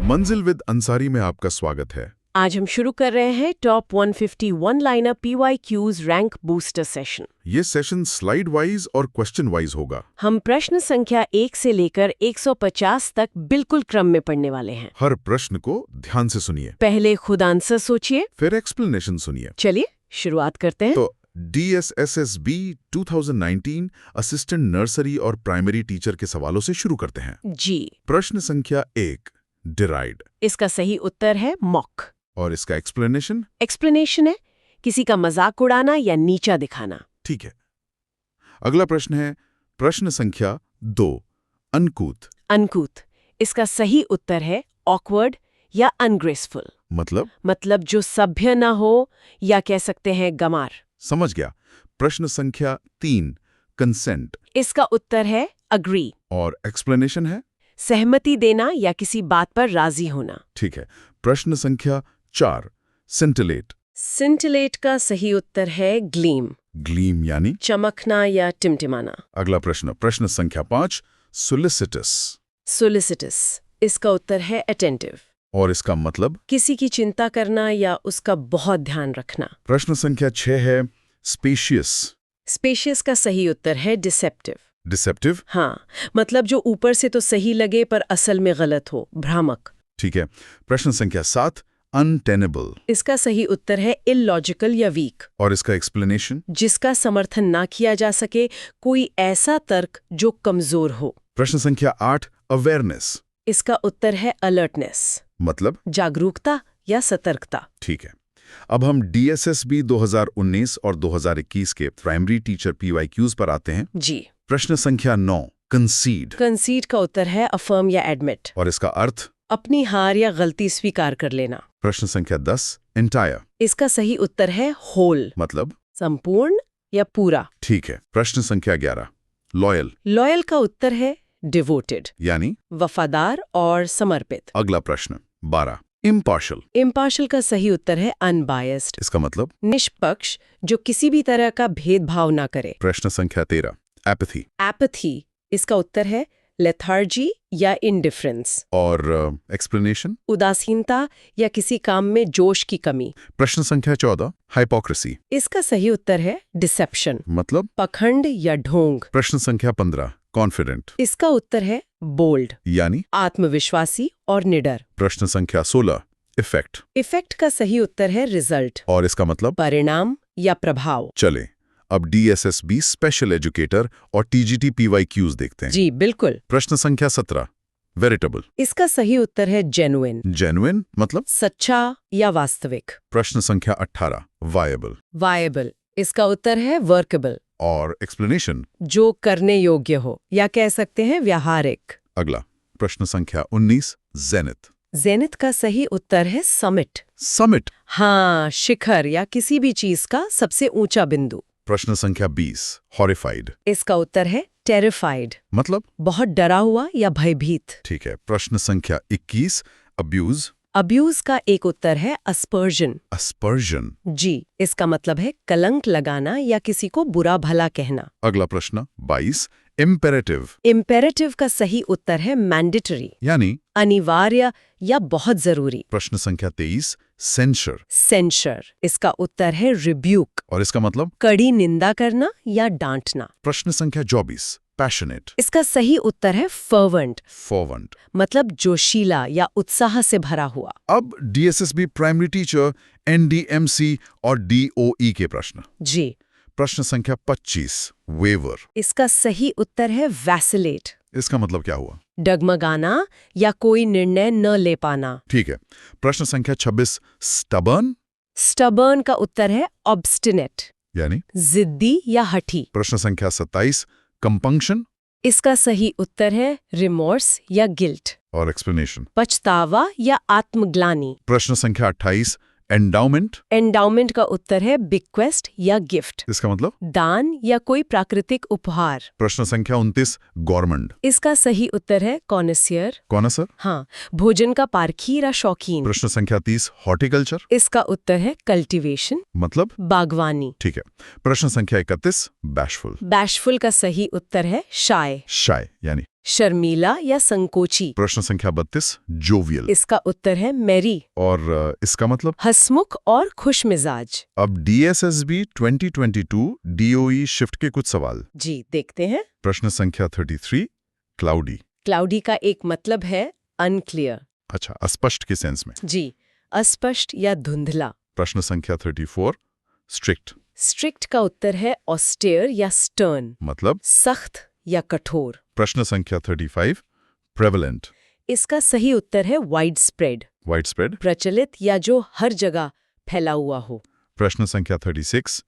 मंजिल विद अंसारी में आपका स्वागत है। आज हम शुरू कर रहे हैं top 150 one liner PYQs rank booster session. ये सेशन स्लाइड वाइज और क्वेश्चन वाइज होगा। हम प्रश्न संख्या 1 से लेकर 150 तक बिल्कुल क्रम में पढ़ने वाले हैं। हर प्रश्न को ध्यान से सुनिए, पहले खुद आंसर सोचिए, फिर एक्सप्लेनेशन सुनिए। चलिए शुरुआत करते हैं। तो DSSSB 2019 असिस्टेंट नर्सरी और प्राइमरी टीचर के सवालों से शुरू करते हैं। जी, प्रश्न संख्या 1, डिराइड। इसका सही उत्तर है मॉक। और इसका एक्सप्लेनेशन? एक्सप्लेनेशन है किसी का मजाक उड़ाना या नीचा दिखाना। ठीक है। अगला प्रश्न है प्रश्न संख्या 2, अनकूथ। अनकूथ, इसका सही उत्तर है ऑकवर्ड या अनग्रेसफुल। मतलब जो सभ्य ना हो या कह सकते हैं गमार। समझ गया। प्रश्न संख्या 3, कंसेंट। इसका उत्तर है अग्री। और एक्सप्लेनेशन है? सहमति देना या किसी बात पर राजी होना। ठीक है। प्रश्न संख्या 4, सिंटिलेट। सिंटिलेट का सही उत्तर है ग्लीम। ग्लीम यानी? चमकना या टिमटिमाना। अगला प्रश्न संख्या 5, सोलिसिटस। सोलिसिटस, इसका उत्तर है अटेंटिव। और इसका मतलब? किसी की चिंता करना या उसका बहुत ध्यान रखना। प्रश्न संख्या 6 है स्पेशियस। स्पेशियस का सही उत्तर है डिसेप्टिव। डिसेप्टिव? हाँ, मतलब जो ऊपर से तो सही लगे पर असल में गलत हो, भ्रामक। ठीक है। प्रश्न संख्या 7, अनटेनेबल। इसका सही उत्तर है इलॉजिकल या वीक। और इसका एक्सप्लेनेशन? जिसका समर्थन ना किया जा सके, कोई ऐसा तर्क जो कमजोर हो। प्रश्न संख्या 8, अवेयरनेस। इसका उत्तर है अलर्टनेस। मतलब? जागरूकता या सतर्कता। ठीक है। अब हम DSSB 2019 और 2021 के प्राइमरी टीचर PYQs पर आते हैं। जी। प्रश्न संख्या 9, कंसीड। कंसीड का उत्तर है अफर्म या एडमिट। और इसका अर्थ? अपनी हार या गलती स्वीकार कर लेना। प्रश्न संख्या 10, एंटायर। इसका सही उत्तर है होल। मतलब? संपूर्ण या पूरा। ठीक है। प्रश्न संख्या 11, लॉयल। लॉयल का उत्तर है डिवोटेड, यानी? वफादार और समर्पित। अगला प्रश्न 12, इम्पार्शियल। इम्पार्शियल का सही उत्तर है अनबायस्ड। इसका मतलब? निष्पक्ष, जो किसी भी तरह का भेदभाव ना करे। प्रश्न संख्या 13, एपैथी। एपैथी, इसका उत्तर है लेथार्जी या इंडिफरेंस। और एक्सप्लेनेशन? उदासीनता या किसी काम में जोश की कमी। प्रश्न संख्या 14, हाइपोक्रेसी। इसका सही उत्तर है डिसेप्शन। मतलब? पखंड या ढोंग। प्रश्न संख्या 15, कॉन्फिडेंट। इसका उत्तर है बोल्ड, यानी? आत्मविश्वासी और निडर। प्रश्न संख्या 16, इफेक्ट। इफेक्ट का सही उत्तर है रिजल्ट। और इसका मतलब? परिणाम या प्रभाव। चले अब DSSB स्पेशल एजुकेटर और TGT PYQs देखते हैं। जी बिल्कुल। प्रश्न संख्या 17, वेरिटेबल। इसका सही उत्तर है जेन्युइन। जेन्युइन मतलब? सच्चा या वास्तविक। प्रश्न संख्या 18, वायबल। वायबल, इसका उत्तर है वर्केबल। और एक्सप्लेनेशन? जो करने योग्य हो या कह सकते हैं व्यावहारिक। अगला प्रश्न संख्या 19, जेनिथ। जेनिथ का सही उत्तर है समिट। समिट? हाँ, शिखर या किसी भी चीज का सबसे ऊंचा बिंदु। प्रश्न संख्या 20, हॉरिफाइड। इसका उत्तर है टेरिफाइड। मतलब? बहुत डरा हुआ या भयभीत। ठीक है। प्रश्न संख्या 21, अब्यूज। अब्यूज का एक उत्तर है अस्पर्जन। अस्पर्जन? जी, इसका मतलब है कलंक लगाना या किसी को बुरा भला कहना। अगला प्रश्न 22, इम्पेरेटिव। इम्पेरेटिव का सही उत्तर है मैंडेटरी, यानी? अनिवार्य या बहुत जरूरी। प्रश्न संख्या 23, सेंशर। सेंशर, इसका उत्तर है रिब्यूक। और इसका मतलब? कड़ी निंदा करना या डांटना। प्रश्न संख्या 24, पैशनेट। इसका सही उत्तर है फर्वेंट, फर्वेंट मतलब जोशीला या उत्साह से भरा हुआ। अब DSSB प्राइमरी टीचर, NDMC और DOE के प्रश्न। जी। प्रश्न संख्या 25, वेवर। इसका सही उत्तर है वैसिलेट। इसका मतलब क्या हुआ? डगमगाना या कोई निर्णय न ले पाना। ठीक है। प्रश्न संख्या 26, स्टबर्न। स्टबर्न का उत्तर है ऑब्स्टिनेट, यानी? जिद्दी या हठी। प्रश्न संख्या 27, कंपंक्शन। इसका सही उत्तर है रिमोर्स या गिल्ट, और एक्सप्लेनेशन? पछतावा या आत्मग्लानि। प्रश्न संख्या 28, एंडाउमेंट। एंडाउमेंट का उत्तर है बिक्वेस्ट या गिफ्ट, इसका मतलब? दान या कोई प्राकृतिक उपहार। प्रश्न संख्या 29, गवर्नमेंट। इसका सही उत्तर है कॉनेसियर। कौन है सर? हाँ, भोजन का पारखी या शौकीन। प्रश्न संख्या 30, हॉर्टिकल्चर। इसका उत्तर है कल्टीवेशन, मतलब? बागवानी। ठीक है। प्रश्न संख्या 31, बैशफुल। बैशफुल का सही उत्तर है शाय। शाय यानी? शर्मीला या संकोची। प्रश्न संख्या 32 जोवियल। इसका उत्तर है मैरी। और इसका मतलब? हंसमुख और खुशमिजाज। अब DSSB 2022 DOE शिफ्ट के कुछ सवाल। जी देखते हैं। प्रश्न संख्या 33 क्लाउडी। क्लाउडी का एक मतलब है अनक्लियर। अच्छा, अस्पष्ट के सेंस में। जी, अस्पष्ट या धुंधला। प्रश्न संख्या 34 स्ट्रिक्ट। स्ट्रिक्ट का उत्तर है ऑस्टेयर या स्टर्न। मतलब? सख्त या कठोर। प्रश्न संख्या 35 प्रेवलेंट। इसका सही उत्तर है वाइड स्प्रेड। Wide spread. प्रचलित या जो हर जगह फैला हुआ हो। प्रश्न संख्या 36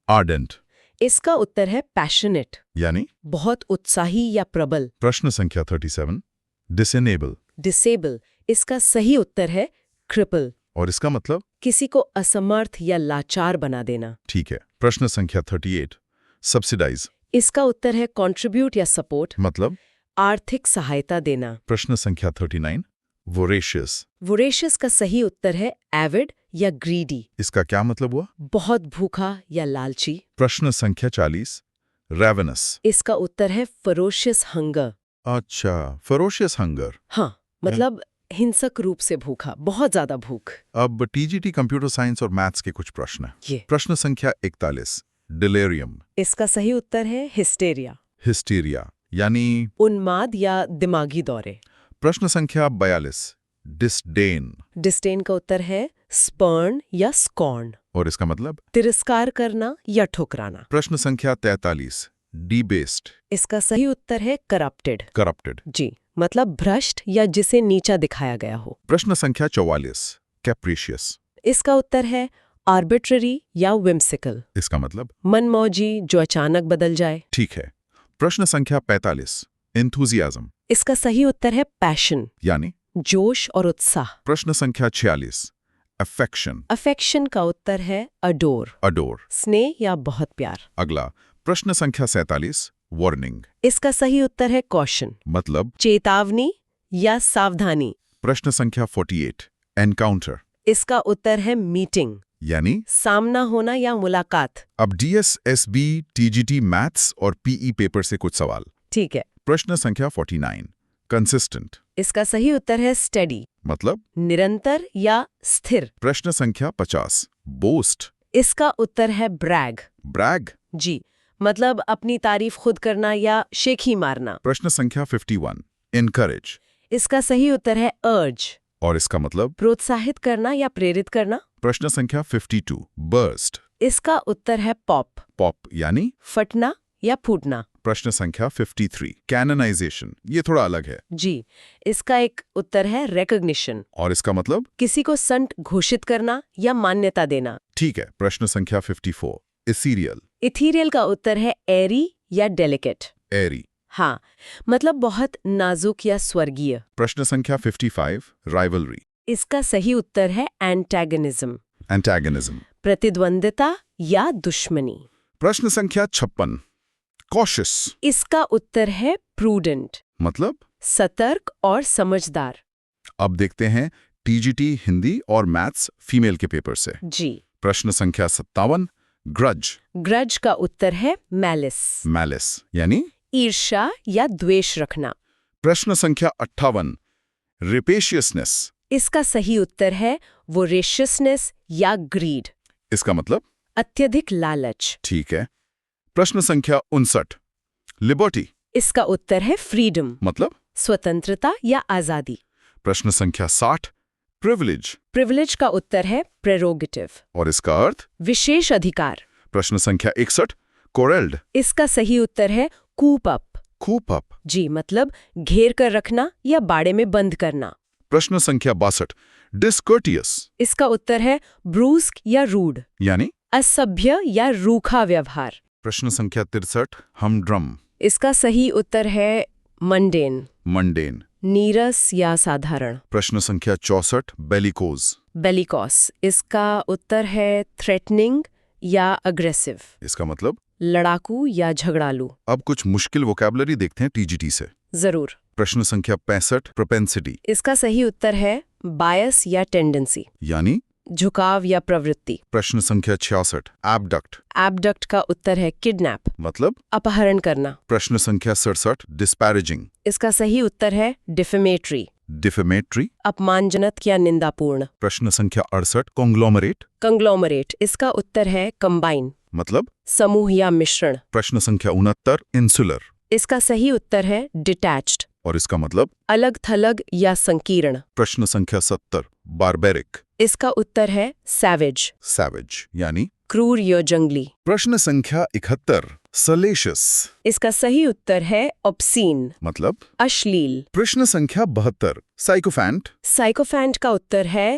आर्डेंट। इसका उत्तर है पैशनेट, यानी? बहुत उत्साही या प्रबल। प्रश्न संख्या 37 डिसेनेबल। डिसेबल। इसका सही उत्तर है क्रिपल। और इसका मतलब? किसी को असमर्थ या लाचार बना देना। ठीक है। प्रश्न संख्या 38 सब्सिडाइज। इसका उत्तर है कंट्रीब्यूट या सपोर्ट। मतलब? आर्थिक सहायता देना। प्रश्न संख्या 39 वोरेशियस। वोरेशियस का सही उत्तर है एविड या ग्रीडी। इसका क्या मतलब हुआ? बहुत भूखा या लालची। प्रश्न संख्या 40 रेवेनस। इसका उत्तर है फरोशियस हंगर। अच्छा, फरोशियस हंगर। हाँ, मतलब हिंसक रूप से भूखा, बहुत ज्यादा भूख। अब TGT कंप्यूटर साइंस और मैथ्स के कुछ प्रश्न हैं। ये प्रश्न संख्या 41 डिलेरियम। इसका सही उत्तर है हिस्टेरिया। हिस्टीरिया यानी? उन्माद या दिमागी दौरे। प्रश्न संख्या 42 डिसडेन। डिस्डेन का उत्तर है स्पर्न या स्कॉर्न। और इसका मतलब? तिरस्कार करना या ठुकराना। प्रश्न संख्या 43 डीबेस्ड। इसका सही उत्तर है करप्टेड। करप्टेड। जी, मतलब भ्रष्ट या जिसे नीचा दिखाया गया हो। प्रश्न संख्या 44 कैप्रिशियस। इसका उत्तर है आर्बिट्ररी या विम्सिकल। इसका मतलब? मनमौजी, जो अचानक बदल जाए। ठीक है। प्रश्न संख्या 45 एंथुजियाज्म। इसका सही उत्तर है पैशन, यानी? जोश और उत्साह। प्रश्न संख्या 46 अफेक्शन। अफेक्शन का उत्तर है अडोर, अडोर। स्नेह या बहुत प्यार। अगला प्रश्न संख्या 47 वार्निंग। इसका सही उत्तर है कॉशन, मतलब? चेतावनी या सावधानी। प्रश्न संख्या 48 एनकाउंटर। इसका उत्तर है मीटिंग, यानी? सामना होना या मुलाकात। अब DSSB TGT मैथ्स और PE पेपर से कुछ सवाल। ठीक है। प्रश्न संख्या 49 कंसिस्टेंट। इसका सही उत्तर है स्टडी, मतलब? निरंतर या स्थिर। प्रश्न संख्या 50 बोस्ट। इसका उत्तर है ब्रैग। ब्रैग। जी, मतलब अपनी तारीफ खुद करना या शेखी मारना। प्रश्न संख्या 51 इनकरेज। इसका सही उत्तर है अर्ज, और इसका मतलब? प्रोत्साहित करना या प्रेरित करना। प्रश्न संख्या 52 बर्स्ट। इसका उत्तर है पॉप, पॉप यानी? फटना या फूटना। प्रश्न संख्या 53 कैनोनाइजेशन। ये थोड़ा अलग है। जी, इसका एक उत्तर है रिकॉग्निशन। और इसका मतलब? किसी को संत घोषित करना या मान्यता देना। ठीक है। प्रश्न संख्या 54 इथीरियल। इथीरियल का उत्तर है एरी या डेलिकेट। एरी। हाँ, मतलब बहुत नाजुक या स्वर्गीय। प्रश्न संख्या 55 राइवलरी। इसका सही उत्तर है एंटेगनिज्म, एंटेगनिज्म। प्रतिद्वंदिता या दुश्मनी। प्रश्न संख्या 56 कॉशियस। इसका उत्तर है प्रूडेंट, मतलब? सतर्क और समझदार। अब देखते हैं TGT हिंदी और मैथ्स फीमेल के पेपर से। जी, प्रश्न संख्या 57 ग्रज। ग्रज का उत्तर है मैलिस, मैलिस यानी? ईर्ष्या या द्वेष रखना। प्रश्न संख्या 58 रेपेशियसनेस। इसका सही उत्तर है वोरेशियसनेस या ग्रीड। इसका मतलब? अत्यधिक लालच। ठीक है। प्रश्न संख्या 59 लिबर्टी। इसका उत्तर है फ्रीडम, मतलब? स्वतंत्रता या आजादी। प्रश्न संख्या 60 प्रिविलेज। प्रिविलेज का उत्तर है प्रेरोगेटिव, और इसका अर्थ? विशेष अधिकार। प्रश्न संख्या 61 कोरेल्ड। इसका सही उत्तर है कूप अप। कूप अप। जी, मतलब घेर कर रखना या बाड़े में बंद करना। प्रश्न संख्या 62 डिस्कर्टियस। इसका उत्तर है ब्रूस्क या रूड, यानी? असभ्य या रूखा व्यवहार। प्रश्न संख्या 63 हमड्रम। इसका सही उत्तर है मंडेन, मंडेन। नीरस या साधारण। प्रश्न संख्या 64 बेलिकोज। बेलिकॉस। इसका उत्तर है थ्रेटनिंग या अग्रेसिव, इसका मतलब? लड़ाकू या झगड़ालू। अब कुछ मुश्किल वोकैबुलरी देखते हैं TGT से। जरूर। प्रश्न संख्या 65 प्रोपेंसिटी। इसका सही उत्तर है बायस या टेंडेंसी। यानी? झुकाव या प्रवृत्ति। प्रश्न संख्या 66 एबडक्ट एबडक्ट का उत्तर है किडनैप, मतलब। अपहरण करना। प्रश्न संख्या 67 डिस्पैरेजिंग इसका सही उत्तर है डिफेमेटरी, डिफेमेटरी। अपमानजनक या निंदापूर्ण। प्रश्न संख्या 68 कॉन्ग्लोमरेट कंग्लोमरेट, इसका उत्तर है कंबाइन, मतलब। समूह या मिश्रण। प्रश्न संख्या 69 इंसुलर इसका सही उत्तर है डिटैच्ड, और इसका मतलब। अलग थलग या संकीर्ण। प्रश्न संख्या 70 बारबेरिक इसका उत्तर है सैवेज, सैवेज यानी। क्रूर या जंगली। प्रश्न संख्या 71 सलेशियस इसका सही उत्तर है ऑब्सीन, मतलब। अश्लील। प्रश्न संख्या 72 साइकोफैंट साइकोफैंट का उत्तर है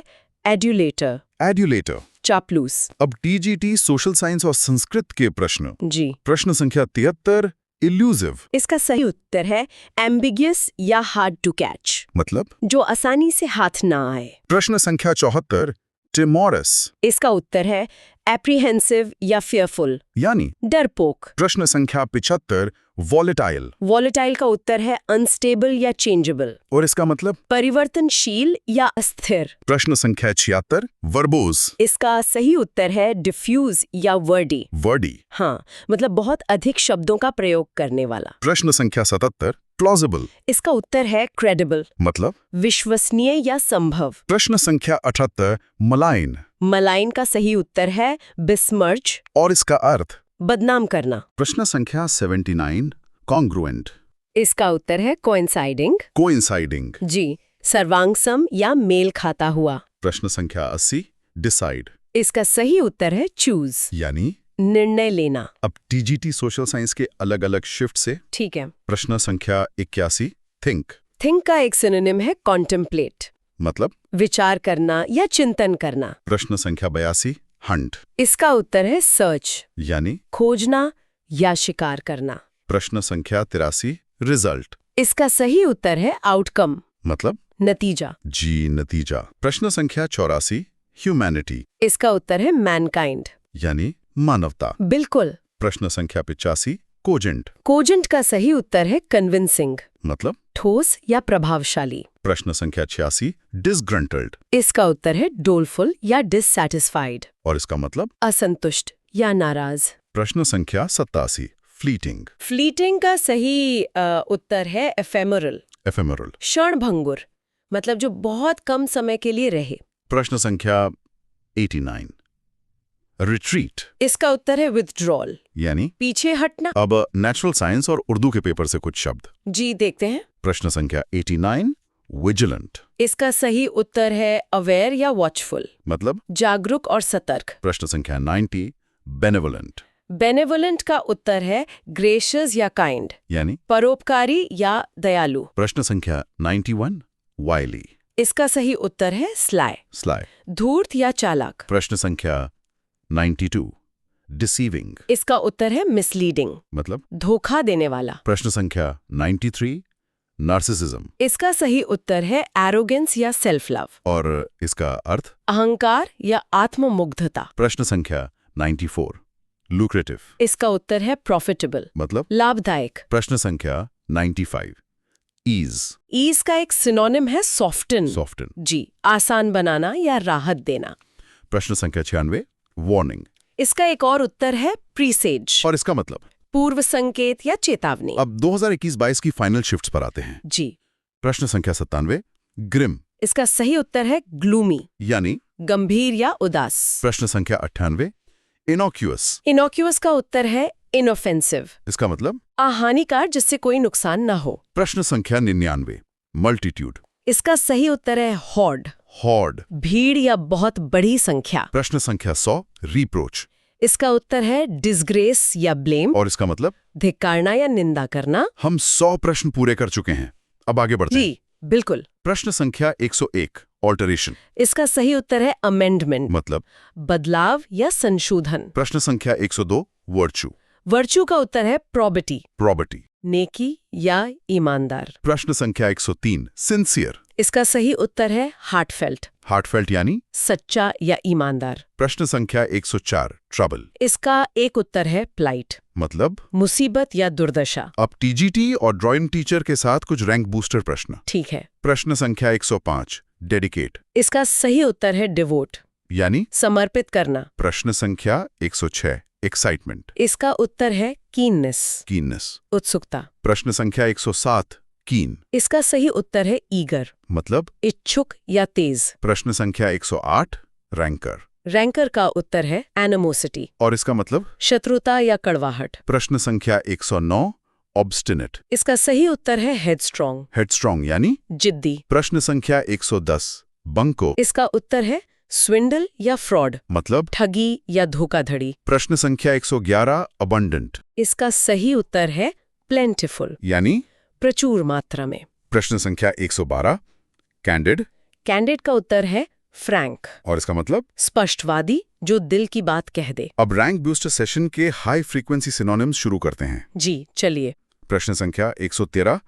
एड्यूलेटर, एड्यूलेटर। चापलूस। अब टीजीटी सोशल साइंस और संस्कृत के प्रश्न। जी, प्रश्न संख्या 73 इल्यूसिव इसका सही उत्तर है एम्बिगियस या हार्ड टू कैच, मतलब। जो आसानी से हाथ ना आए। प्रश्न संख्या 74 टिमोरस इसका उत्तर है एप्रीहेंसिव या फियरफुल, यानी। डरपोक। प्रश्न संख्या 75 वॉलेटाइल वॉलेटाइल का उत्तर है अनस्टेबल या चेंजेबल, और इसका मतलब। परिवर्तनशील या अस्थिर। प्रश्न संख्या 76 वर्बोज इसका सही उत्तर है डिफ्यूज या वर्डी, वर्डी। हाँ, मतलब बहुत अधिक शब्दों का प्रयोग करने वाला। प्रश्न संख्या 77 प्लॉजिबल इसका उत्तर है क्रेडिबल, मतलब। विश्वसनीय या संभव। प्रश्न संख्या 78 मलाइन मलाइन का सही उत्तर है बिस्मर्च, और इसका अर्थ। बदनाम करना। प्रश्न संख्या 79 कॉन्ग्रुएंट इसका उत्तर है कोइंसाइडिंग, कोइंसाइडिंग। जी, सर्वांगसम या मेल खाता हुआ। प्रश्न संख्या 80 डिसाइड इसका सही उत्तर है चूज, यानी। निर्णय लेना। अब टीजीटी सोशल साइंस के अलग अलग शिफ्ट से। ठीक है। प्रश्न संख्या 81 थिंक थिंक का एक सिनोनिम है कॉन्टेम्पलेट, मतलब। विचार करना या चिंतन करना। प्रश्न संख्या 82 हंट इसका उत्तर है सर्च, यानी। खोजना या शिकार करना। प्रश्न संख्या 83 रिजल्ट इसका सही उत्तर है आउटकम, मतलब। नतीजा। जी नतीजा। प्रश्न संख्या 84 ह्यूमैनिटी इसका उत्तर है मैनकाइंड, यानी मानवता। बिल्कुल। प्रश्न संख्या 85 कोजेंट कोजेंट का सही उत्तर है कन्विंसिंग, मतलब। ठोस या प्रभावशाली। प्रश्न संख्या 86 डिसग्रंटल्ड इसका उत्तर है डोलफुल या डिससैटिस्फाइड, और इसका मतलब। असंतुष्ट या नाराज। प्रश्न संख्या 87 फ्लीटिंग फ्लीटिंग का सही उत्तर है एफेमरल, एफेमरल। क्षणभंगुर, मतलब जो बहुत कम समय के लिए रहे। प्रश्न संख्या 89 रिट्रीट इसका उत्तर है विथड्रॉल, यानी। पीछे हटना। अब नेचुरल साइंस और उर्दू के पेपर से कुछ शब्द। जी, देखते हैं। प्रश्न संख्या 89 विजिलेंट इसका सही उत्तर है अवेयर या वॉचफुल, मतलब। जागरूक और सतर्क। प्रश्न संख्या 90 बेनेवोलेंट बेनेवोलेंट का उत्तर है ग्रेशियस या काइंड, यानी। परोपकारी या दयालु। प्रश्न संख्या 91 वाइली इसका सही उत्तर है स्लाय, स्लाय। धूर्त या चालाक। प्रश्न संख्या 92 डिसीविंग इसका उत्तर है मिसलीडिंग, मतलब। धोखा देने वाला। प्रश्न संख्या 93 नार्सिसिज्म इसका सही उत्तर है एरोगेंस या सेल्फ लव, और इसका अर्थ। अहंकार या आत्ममुग्धता। प्रश्न संख्या 94 लुक्रेटिव इसका उत्तर है प्रॉफिटेबल, मतलब। लाभदायक। प्रश्न संख्या 95 ईज ईज का एक सिनोनिम है सॉफ्टन, सॉफ्टन। जी, आसान बनाना या राहत देना। प्रश्न संख्या 96 वार्निंग इसका एक और उत्तर है प्रीसेज, और इसका मतलब। पूर्व संकेत या चेतावनी। अब 2021-22 की फाइनल शिफ्ट्स पर आते हैं। जी, प्रश्न संख्या 97 ग्रिम इसका सही उत्तर है ग्लूमी, यानी। गंभीर या उदास। प्रश्न संख्या 98 इनोक्यूअस इनोक्यूअस का उत्तर है इनऑफेंसिव, इसका मतलब। अहानिकार जिससे कोई नुकसान ना हो। प्रश्न संख्या 99 मल्टीट्यूड इसका सही उत्तर है हॉर्ड, हॉर्ड। भीड़ या बहुत बड़ी संख्या। प्रश्न संख्या 100 रिप्रोच इसका उत्तर है डिसग्रेस या ब्लेम, और इसका मतलब। धिक्कारना या निंदा करना। हम 100 प्रश्न पूरे कर चुके हैं, अब आगे बढ़ते हैं। जी, बिल्कुल। प्रश्न संख्या 101 ऑल्टरेशन इसका सही उत्तर है अमेंडमेंट, मतलब। बदलाव या संशोधन। प्रश्न संख्या 102 वर्चू वर्चू का उत्तर है प्रॉबिटी, प्रॉपर्टी। नेकी या ईमानदार। प्रश्न संख्या 103 सिंसियर इसका सही उत्तर है हार्टफेल्ट, हार्टफेल्ट यानी। सच्चा या ईमानदार। प्रश्न संख्या 104 ट्रबल इसका एक उत्तर है प्लाइट, मतलब। मुसीबत या दुर्दशा। अब टीजीटी और ड्राइंग टीचर के साथ कुछ रैंक बूस्टर प्रश्न। ठीक है। प्रश्न संख्या 105 डेडिकेट इसका सही उत्तर है डिवोट, यानी समर्पित करना। प्रश्न संख्या 106 एक्साइटमेंट, इसका उत्तर है कीननेस, कीननेस। उत्सुकता। प्रश्न संख्या 107 कीन, इसका सही उत्तर है ईगर, मतलब इच्छुक या तेज। प्रश्न संख्या 108 रैंकर, रैंकर का उत्तर है एनिमोसिटी, और इसका मतलब शत्रुता या कड़वाहट। प्रश्न संख्या 109 ऑब्स्टिनेट, इसका सही उत्तर है हेडस्ट्रॉन्ग, हेडस्ट्रॉन्ग यानी जिद्दी। प्रश्न संख्या 110 बंको, इसका उत्तर है स्विंडल या फ्रॉड, मतलब ठगी या धोखाधड़ी। प्रश्न संख्या 111 अबंडेंट, इसका सही उत्तर है प्लेंटिफुल, यानी प्रचुर मात्रा में। प्रश्न संख्या 112 कैंडिड, कैंडिड का उत्तर है फ्रैंक, और इसका मतलब स्पष्टवादी, जो दिल की बात कह दे। अब रैंक बूस्टर सेशन के हाई फ्रीक्वेंसी सिनोनिम्स शुरू करते हैं। जी चलिए। प्रश्न संख्या 113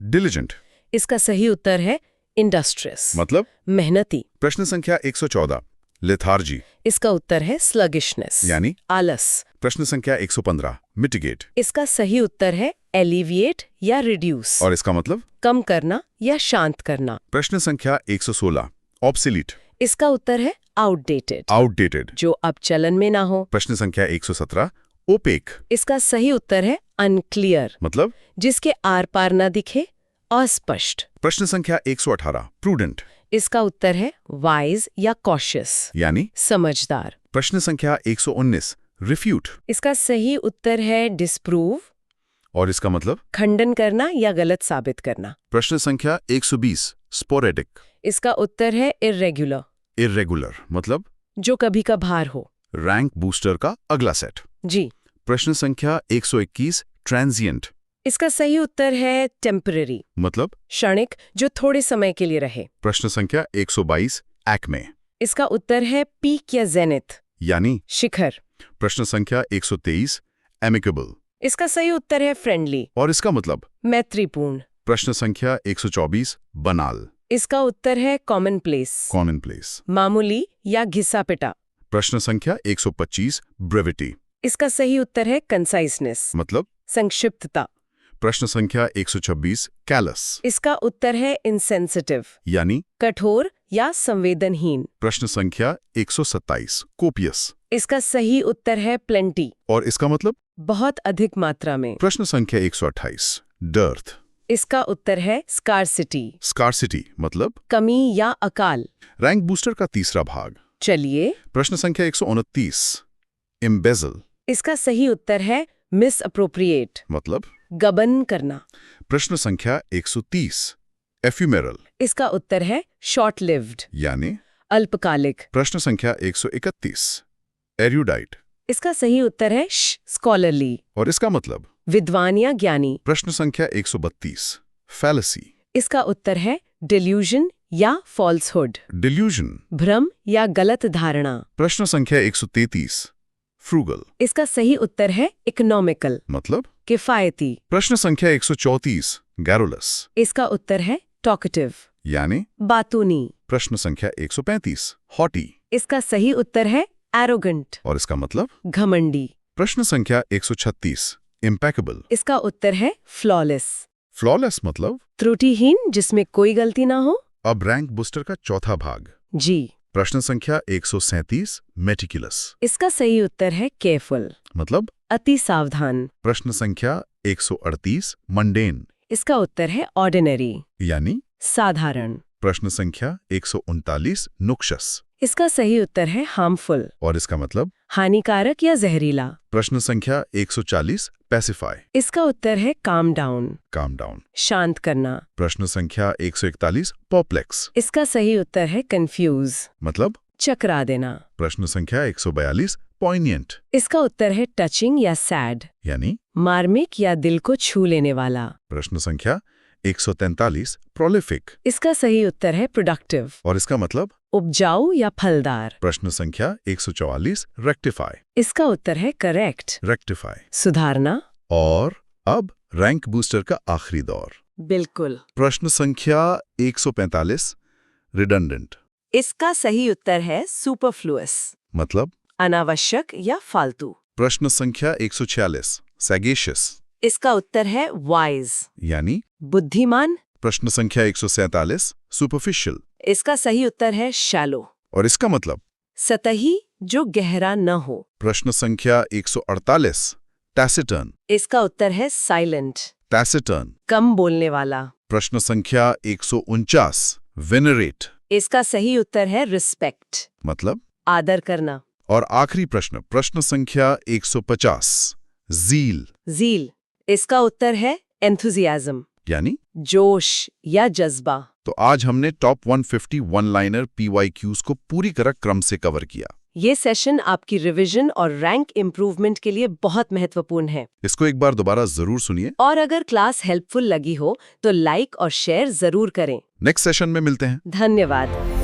डिलिजेंट, इसका सही उत्तर है इंडस्ट्रियस, मतलब मेहनती। प्रश्न संख्या 114 लेथार्जी, इसका उत्तर है स्लगिशनेस, यानी आलस। प्रश्न संख्या 115 मिटिगेट, इसका सही उत्तर है एलिविएट या रिड्यूस, और इसका मतलब कम करना या शांत करना। प्रश्न संख्या 116 ऑब्सोलीट, इसका उत्तर है आउटडेटेड, आउटडेटेड। जो अब चलन में ना हो। प्रश्न संख्या 117 ओपेक, इसका सही उत्तर है अनक्लियर, मतलब जिसके आर पार ना दिखे, अस्पष्ट। प्रश्न संख्या 118 प्रूडेंट, इसका उत्तर है वाइज या कॉशियस, यानी समझदार। प्रश्न संख्या 119 रिफ्यूट, इसका सही उत्तर है डिस्प्रूव, और इसका मतलब खंडन करना या गलत साबित करना। प्रश्न संख्या 120 स्पोरेडिक, इसका उत्तर है इर्रेगुलर, इर्रेगुलर, मतलब जो कभी कभार हो। रैंक बूस्टर का अगला सेट। जी। प्रश्न संख्या 121 ट्रांजिएंट, इसका सही उत्तर है टेम्पररी, मतलब क्षणिक, जो थोड़े समय के लिए रहे। प्रश्न संख्या 122 एक्मे, इसका उत्तर है पीक या जेनिथ, यानी शिखर। प्रश्न संख्या 123 एमिकेबल, इसका सही उत्तर है फ्रेंडली, और इसका मतलब मैत्रीपूर्ण। प्रश्न संख्या 124 बनाल, इसका उत्तर है कॉमन प्लेस, कॉमन प्लेस। मामूली या घिसा पिटा। प्रश्न संख्या 125 ब्रेविटी, इसका सही उत्तर है कंसाइसनेस, मतलब संक्षिप्तता। प्रश्न संख्या 126 कैलस, इसका उत्तर है इंसेंसिटिव, यानी कठोर या संवेदनहीन। प्रश्न संख्या 127 कोपियस, इसका सही उत्तर है प्लेंटी, और इसका मतलब बहुत अधिक मात्रा में। प्रश्न संख्या 128 डर्थ, इसका उत्तर है स्कार्सिटी, स्कार्सिटी, मतलब कमी या अकाल। रैंक बूस्टर का तीसरा भाग। चलिए। प्रश्न संख्या 129 एम्बेजल, इसका सही उत्तर है मिस अप्रोप्रिएट, मतलब गबन करना। प्रश्न संख्या 130 एफ्यूमेरल, इसका उत्तर है शॉर्ट लिव्ड, यानी अल्पकालिक। प्रश्न संख्या 131 एरुडाइट, इसका सही उत्तर है स्कॉलरली, और इसका मतलब विद्वान या ज्ञानी। प्रश्न संख्या 132 फैलेसी, इसका उत्तर है डिल्यूजन या फॉल्सहुड, डिल्यूजन। भ्रम या गलत धारणा। प्रश्न संख्या 133 फ्रूगल, इसका सही उत्तर है इकोनॉमिकल, मतलब किफायती। प्रश्न संख्या 134 गैरोलस, इसका उत्तर है टॉकेटिव, यानी बातूनी। प्रश्न संख्या 135 हॉटी, इसका सही उत्तर है एरोगेंट, और इसका मतलब घमंडी। प्रश्न संख्या 136 इम्पेकेबल, इसका उत्तर है फ्लॉलेस, फ्लॉलेस, मतलब त्रुटिहीन, जिसमें कोई गलती ना हो। अब रैंक बूस्टर का चौथा भाग। जी। प्रश्न संख्या 137 मेटिकुलस, इसका सही उत्तर है केयरफुल, मतलब अति सावधान। प्रश्न संख्या 138 मंडेन, इसका उत्तर है ऑर्डिनरी, यानी साधारण। प्रश्न संख्या 139 नुक्शस, इसका सही उत्तर है हार्मफुल, और इसका मतलब हानिकारक या जहरीला। प्रश्न संख्या 140 पैसिफाई, इसका उत्तर है काम डाउन, काम डाउन। शांत करना। प्रश्न संख्या 141 पॉप्लेक्स, इसका सही उत्तर है कंफ्यूज, मतलब चकरा देना। प्रश्न संख्या 142 पॉइनियंट, इसका उत्तर है टचिंग या सैड, यानी मार्मिक या दिल को छू लेने वाला। प्रश्न संख्या 143 प्रोलिफिक, इसका सही उत्तर है प्रोडक्टिव, और इसका मतलब उपजाऊ या फलदार। प्रश्न संख्या 144 रेक्टिफाई, इसका उत्तर है करेक्ट, रेक्टिफाई। सुधारना। और अब रैंक बूस्टर का आखिरी दौर। बिल्कुल। प्रश्न संख्या 145 रिडंडेंट, इसका सही उत्तर है सुपरफ्लुअस, मतलब अनावश्यक या फालतू। प्रश्न संख्या 146 सैगेशियस, इसका उत्तर है वाइज, यानी बुद्धिमान। प्रश्न संख्या 147 सुपरफिशियल, इसका सही उत्तर है शैलो, और इसका मतलब सतही जो गहरा न हो। प्रश्न संख्या 148 टैसिटर्न। इसका उत्तर है साइलेंट, टैसिटर्न। कम बोलने वाला। प्रश्न संख्या 149 वेनरेट। इसका सही उत्तर है रिस्पेक्ट, मतलब। आदर करना। और आखिरी प्रश्न, प्रश्न संख्या 150 ज़ील। ज़ील, इसका उत्तर है एंथुजियाज्म, यानी जोश या जज्बा। तो आज हमने टॉप 150 वन लाइनर PYQs को पूरी तरह क्रम से कवर किया। ये सेशन आपकी रिवीजन और रैंक इम्प्रूवमेंट के लिए बहुत महत्वपूर्ण है। इसको एक बार दोबारा जरूर सुनिए। और अगर क्लास हेल्पफुल लगी हो तो लाइक और शेयर जरूर करें। नेक्स्ट सेशन में मिलते हैं। धन्यवाद।